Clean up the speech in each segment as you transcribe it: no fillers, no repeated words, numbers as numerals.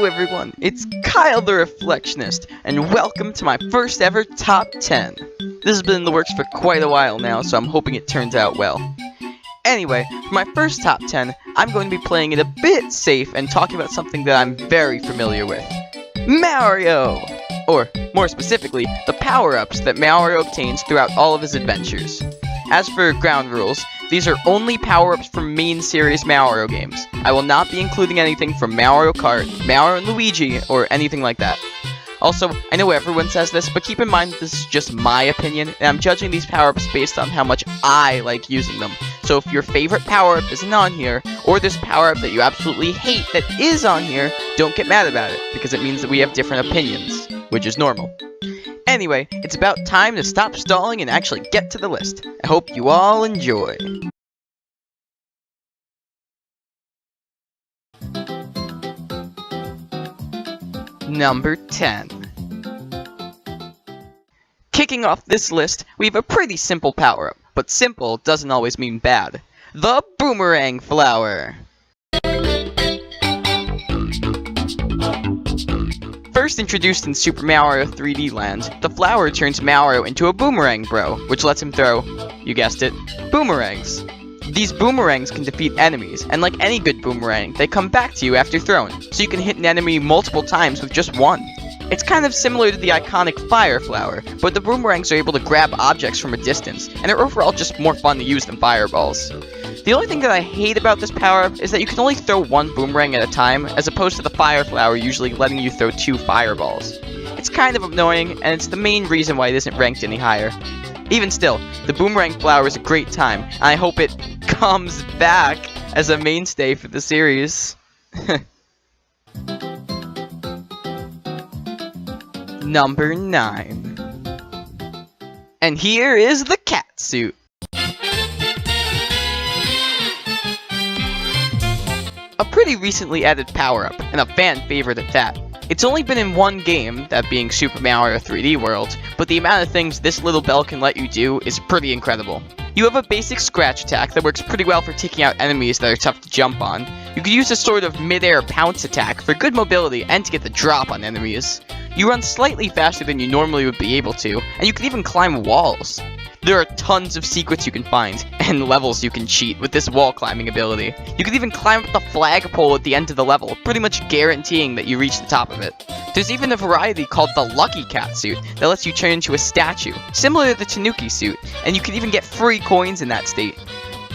Hello everyone, it's Kyle the Reflectionist, and welcome to my first ever Top 10. This has been in the works for quite a while now, so I'm hoping it turns out well. Anyway, for my first Top 10, I'm going to be playing it a bit safe and talking about something that I'm very familiar with. Mario! Or, more specifically, the power-ups that Mario obtains throughout all of his adventures. As for ground rules, these are only power-ups from main series Mario games. I will not be including anything from Mario Kart, Mario and Luigi, or anything like that. Also, I know everyone says this, but keep in mind that this is just my opinion, and I'm judging these power-ups based on how much I like using them. So if your favorite power-up isn't on here, or there's a power-up that you absolutely hate that is on here, don't get mad about it, because it means that we have different opinions, which is normal. Anyway, it's about time to stop stalling and actually get to the list. I hope you all enjoy. Number 10. Kicking off this list, we have a pretty simple power-up, but simple doesn't always mean bad. The Boomerang Flower! First introduced in Super Mario 3D Land, the flower turns Mario into a boomerang bro, which lets him throw, you guessed it, boomerangs. These boomerangs can defeat enemies, and like any good boomerang, they come back to you after throwing, so you can hit an enemy multiple times with just one. It's kind of similar to the iconic Fire Flower, but the boomerangs are able to grab objects from a distance, and are overall just more fun to use than fireballs. The only thing that I hate about this power-up is that you can only throw one boomerang at a time, as opposed to the Fire Flower usually letting you throw 2 fireballs. It's kind of annoying, and it's the main reason why it isn't ranked any higher. Even still, the Boomerang Flower is a great time, and I hope it comes back as a mainstay for the series. Number 9. And here is the cat suit. A pretty recently added power-up, and a fan favorite at that. It's only been in one game, that being Super Mario 3D World, but the amount of things this little bell can let you do is pretty incredible. You have a basic scratch attack that works pretty well for taking out enemies that are tough to jump on. You can use a sort of mid-air pounce attack for good mobility and to get the drop on enemies. You run slightly faster than you normally would be able to, and you can even climb walls. There are tons of secrets you can find, and levels you can cheat with this wall climbing ability. You can even climb up the flagpole at the end of the level, pretty much guaranteeing that you reach the top of it. There's even a variety called the Lucky Cat suit that lets you turn into a statue, similar to the Tanuki suit, and you can even get free coins in that state.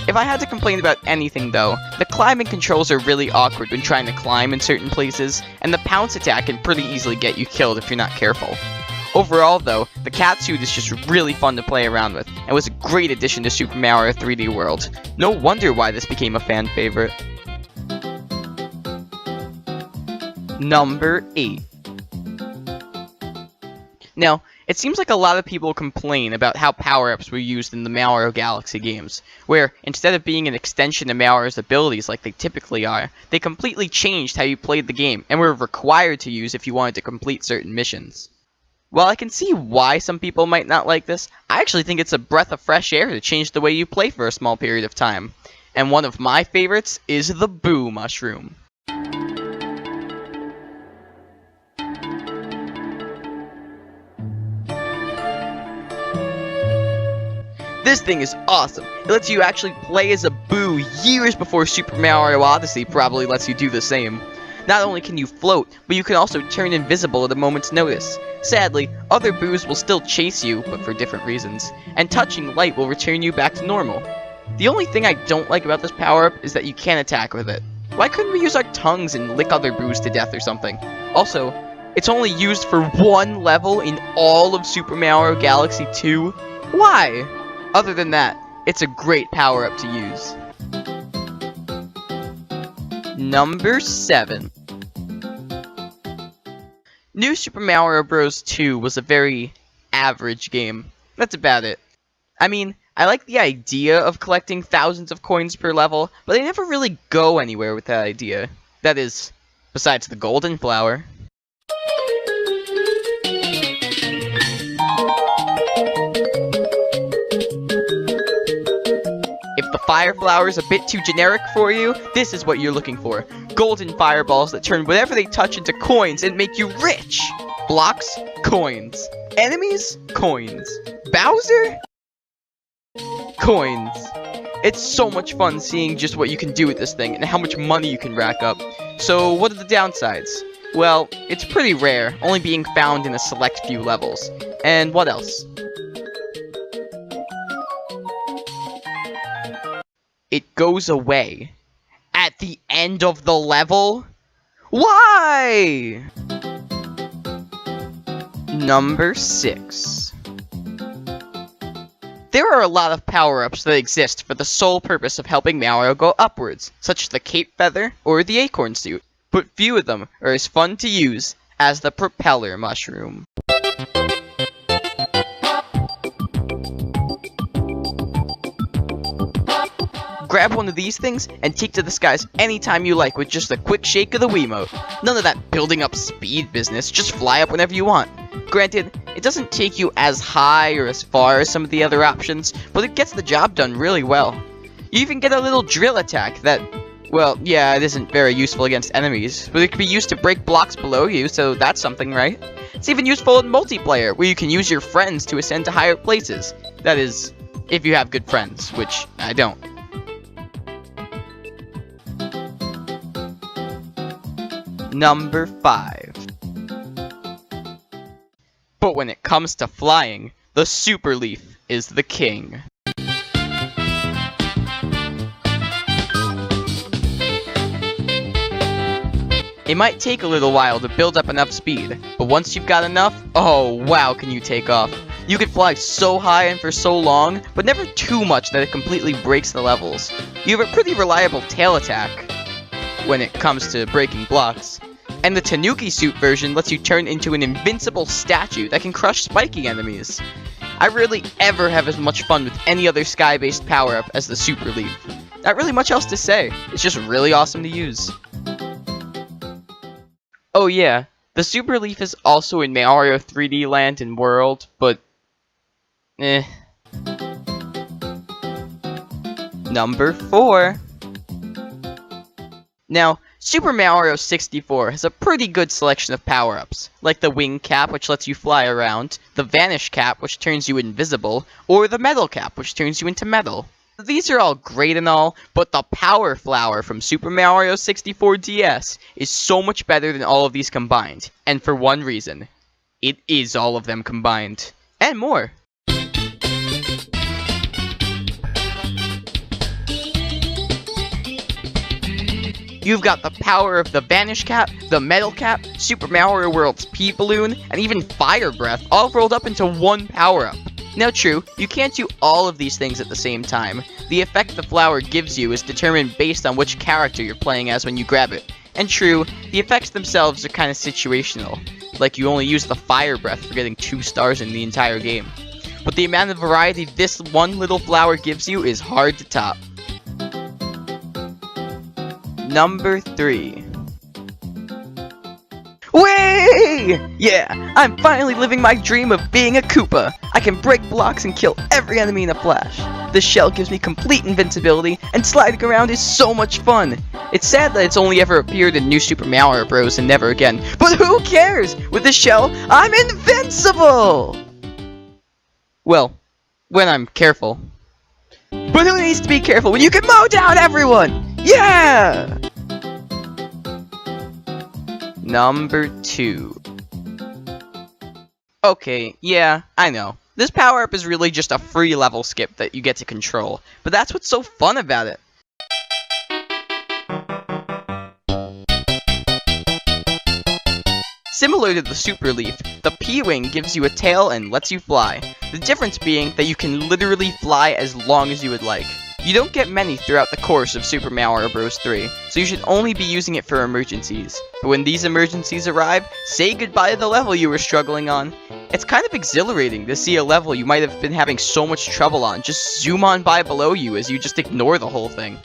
If I had to complain about anything though, the climbing controls are really awkward when trying to climb in certain places, and the pounce attack can pretty easily get you killed if you're not careful. Overall though, the cat suit is just really fun to play around with, and was a great addition to Super Mario 3D World. No wonder why this became a fan favorite. Number 8. Now, it seems like a lot of people complain about how power-ups were used in the Mario Galaxy games, where, instead of being an extension of Mario's abilities like they typically are, they completely changed how you played the game, and were required to use if you wanted to complete certain missions. While I can see why some people might not like this, I actually think it's a breath of fresh air to change the way you play for a small period of time. And one of my favorites is the Boo Mushroom. This thing is awesome. It lets you actually play as a Boo years before Super Mario Odyssey probably lets you do the same. Not only can you float, but you can also turn invisible at a moment's notice. Sadly, other Boos will still chase you, but for different reasons, and touching light will return you back to normal. The only thing I don't like about this power-up is that you can't attack with it. Why couldn't we use our tongues and lick other Boos to death or something? Also, it's only used for one level in all of Super Mario Galaxy 2? Why? Other than that, it's a great power-up to use. Number 7. New Super Mario Bros. 2 was a very average game. That's about it. I mean, I like the idea of collecting thousands of coins per level, but they never really go anywhere with that idea. That is, besides the golden flower. If the fire flowers a bit too generic for you, this is what you're looking for. Golden fireballs that turn whatever they touch into coins and make you rich! Blocks, coins. Enemies, coins. Bowser? Coins. It's so much fun seeing just what you can do with this thing and how much money you can rack up. So what are the downsides? Well, it's pretty rare, only being found in a select few levels. And what else? It goes away. At the end of the level? Why? Number 6. There are a lot of power-ups that exist for the sole purpose of helping Mario go upwards, such as the Cape Feather or the Acorn Suit, but few of them are as fun to use as the Propeller Mushroom. Grab one of these things and take to the skies anytime you like with just a quick shake of the Wiimote. None of that building up speed business, just fly up whenever you want. Granted, it doesn't take you as high or as far as some of the other options, but it gets the job done really well. You even get a little drill attack that, well, yeah, it isn't very useful against enemies, but it can be used to break blocks below you, so that's something, right? It's even useful in multiplayer, where you can use your friends to ascend to higher places. That is, if you have good friends, which I don't. Number 5. But when it comes to flying, the Super Leaf is the king. It might take a little while to build up enough speed, but once you've got enough, oh wow can you take off. You can fly so high and for so long, but never too much that it completely breaks the levels. You have a pretty reliable tail attack when it comes to breaking blocks. And the Tanuki Suit version lets you turn into an invincible statue that can crush spiky enemies. I rarely ever have as much fun with any other sky-based power-up as the Super Leaf. Not really much else to say, it's just really awesome to use. Oh yeah, the Super Leaf is also in Mario 3D Land and World, but Number 4. Now, Super Mario 64 has a pretty good selection of power-ups, like the Wing Cap, which lets you fly around, the Vanish Cap, which turns you invisible, or the Metal Cap, which turns you into metal. These are all great and all, but the Power Flower from Super Mario 64 DS is so much better than all of these combined, and for one reason. It is all of them combined. And more. You've got the power of the Vanish Cap, the Metal Cap, Super Mario World's P-Balloon, and even Fire Breath all rolled up into one power-up. Now true, you can't do all of these things at the same time. The effect the flower gives you is determined based on which character you're playing as when you grab it. And true, the effects themselves are kinda situational. Like you only use the Fire Breath for getting 2 stars in the entire game. But the amount of variety this one little flower gives you is hard to top. Number 3. Whee! Yeah, I'm finally living my dream of being a Koopa. I can break blocks and kill every enemy in a flash. The shell gives me complete invincibility, and sliding around is so much fun. It's sad that it's only ever appeared in New Super Mario Bros. And never again, but who cares? With the shell, I'm invincible! Well, when I'm careful. But who needs to be careful when you can mow down everyone? Yeah! Number 2. Okay, yeah, I know. This power-up is really just a free level skip that you get to control, but that's what's so fun about it. Similar to the Super Leaf, the P-Wing gives you a tail and lets you fly. The difference being that you can literally fly as long as you would like. You don't get many throughout the course of Super Mario Bros. 3, so you should only be using it for emergencies. But when these emergencies arrive, say goodbye to the level you were struggling on. It's kind of exhilarating to see a level you might have been having so much trouble on just zoom on by below you as you just ignore the whole thing.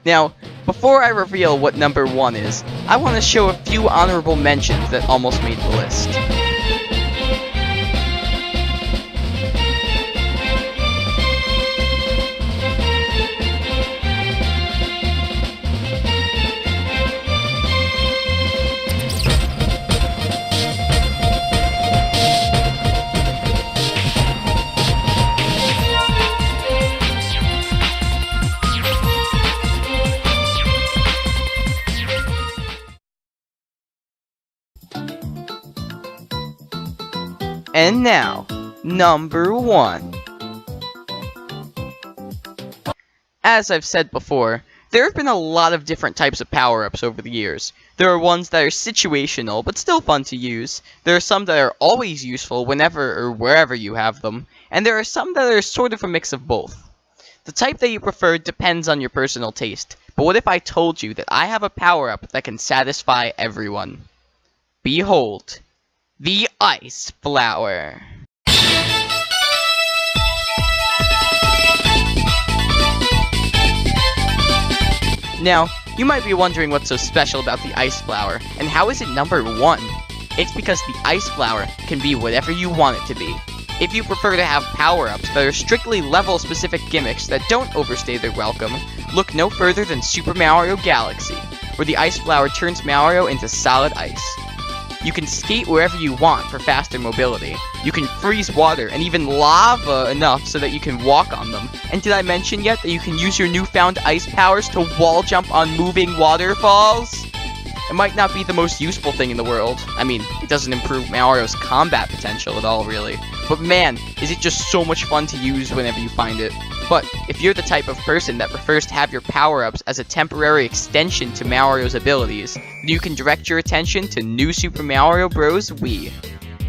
Now, before I reveal what number 1 is, I want to show a few honorable mentions that almost made the list. And now, number 1. As I've said before, there have been a lot of different types of power-ups over the years. There are ones that are situational, but still fun to use. There are some that are always useful whenever or wherever you have them. And there are some that are sort of a mix of both. The type that you prefer depends on your personal taste. But what if I told you that I have a power-up that can satisfy everyone? Behold, the Ice Flower. Now, you might be wondering what's so special about the Ice Flower, and how is it number 1? It's because the Ice Flower can be whatever you want it to be. If you prefer to have power-ups that are strictly level-specific gimmicks that don't overstay their welcome, look no further than Super Mario Galaxy, where the Ice Flower turns Mario into solid ice. You can skate wherever you want for faster mobility. You can freeze water and even lava enough so that you can walk on them. And did I mention yet that you can use your newfound ice powers to wall jump on moving waterfalls? It might not be the most useful thing in the world. I mean, it doesn't improve Mario's combat potential at all, really. But man, is it just so much fun to use whenever you find it. But if you're the type of person that prefers to have your power-ups as a temporary extension to Mario's abilities, then you can direct your attention to New Super Mario Bros. Wii.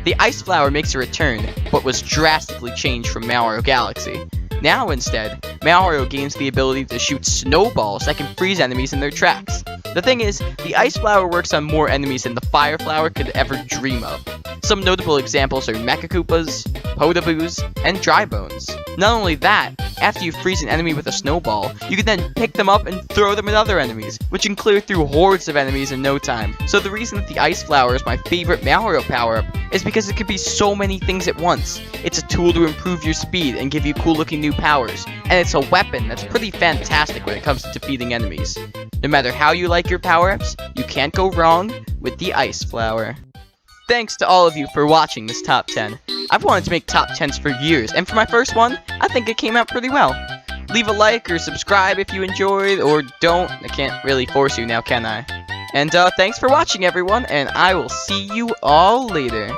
The Ice Flower makes a return, but was drastically changed from Mario Galaxy. Now instead, Mario gains the ability to shoot snowballs that can freeze enemies in their tracks. The thing is, the Ice Flower works on more enemies than the Fire Flower could ever dream of. Some notable examples are Mecha Koopas, Potaboos, and Dry Bones. Not only that, after you freeze an enemy with a snowball, you can then pick them up and throw them at other enemies, which can clear through hordes of enemies in no time. So the reason that the Ice Flower is my favorite Mario power-up is because it can be so many things at once. It's a tool to improve your speed and give you cool looking new powers, and it's a weapon that's pretty fantastic when it comes to defeating enemies. No matter how you like your power-ups, you can't go wrong with the Ice Flower. Thanks to all of you for watching this top 10. I've wanted to make top 10s for years, and for my first one, I think it came out pretty well. Leave a like or subscribe if you enjoyed, or don't. I can't really force you now, can I? And thanks for watching, everyone, and I will see you all later.